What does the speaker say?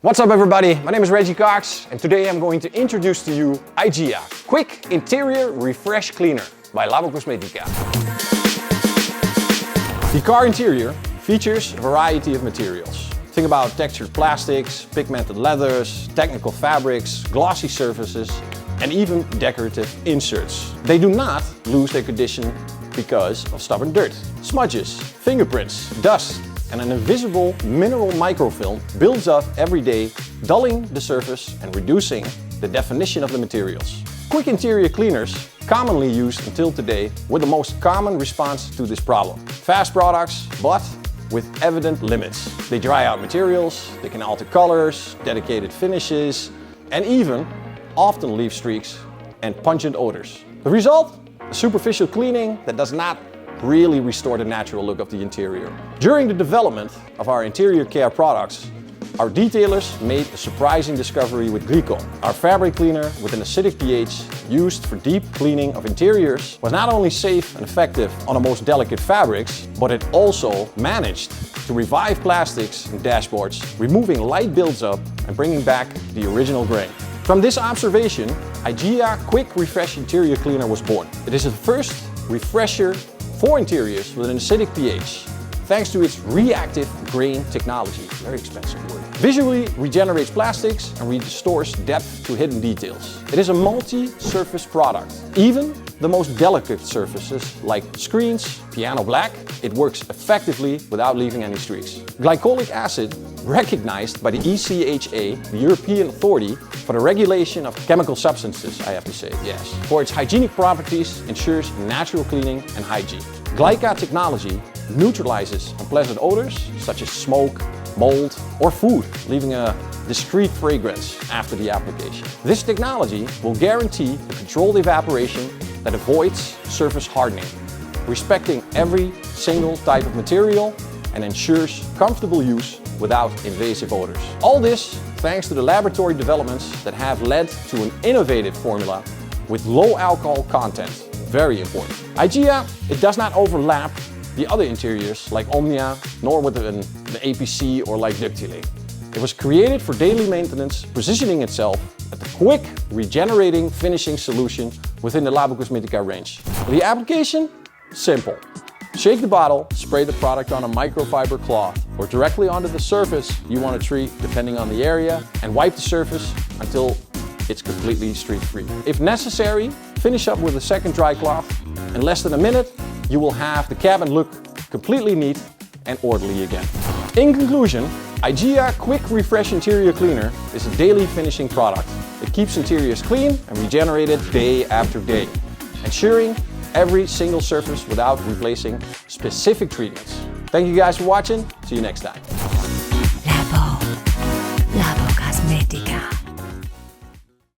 What's up everybody, my name is Reggie Cox and today I'm going to introduce to you IGEA Quick Interior Refresh Cleaner by Labo Cosmetica. The car interior features a variety of materials. Think about textured plastics, pigmented leathers, technical fabrics, glossy surfaces and even decorative inserts. They do not lose their condition because of stubborn dirt, smudges, fingerprints, dust, and an invisible mineral microfilm builds up every day, dulling the surface and reducing the definition of the materials. Quick interior cleaners, commonly used until today, were the most common response to this problem. Fast products, but with evident limits. They dry out materials, they can alter colors, dedicated finishes, and even often leave streaks and pungent odors. The result? A superficial cleaning that does not really restore the natural look of the interior. During the development of our interior care products, our detailers made a surprising discovery with Glycol. Our fabric cleaner with an acidic pH used for deep cleaning of interiors was not only safe and effective on the most delicate fabrics, but it also managed to revive plastics and dashboards, removing light buildup and bringing back the original grain. From this observation, IGEA Quick Refresh Interior Cleaner was born. It is the first refresher for interiors with an acidic pH, thanks to its reactive grain technology, very expensive word. Visually regenerates plastics and restores depth to hidden details. It is a multi-surface product. Even the most delicate surfaces like screens, piano black, it works effectively without leaving any streaks. Glycolic acid, recognized by the IGEA, the European authority for the regulation of chemical substances, I have to say, yes, for its hygienic properties, ensures natural cleaning and hygiene. Glyca technology neutralizes unpleasant odors such as smoke, mold, or food, leaving a discreet fragrance after the application. This technology will guarantee a controlled evaporation that avoids surface hardening, respecting every single type of material and ensures comfortable use without invasive odors. All this thanks to the laboratory developments that have led to an innovative formula with low alcohol content. Very important. IGEA, it does not overlap the other interiors like Omnia, nor with the APC or like Ductilate. It was created for daily maintenance, positioning itself as the quick, regenerating finishing solution within the Labo Cosmetica range. The application? Simple. Shake the bottle, spray the product on a microfiber cloth or directly onto the surface you want to treat depending on the area, and wipe the surface until it's completely streak-free. If necessary, finish up with a second dry cloth. In less than a minute, you will have the cabin look completely neat and orderly again. In conclusion, IGEA Quick Refresh Interior Cleaner is a daily finishing product. It keeps interiors clean and regenerated day after day, ensuring every single surface without replacing specific treatments. Thank you guys for watching. See you next time.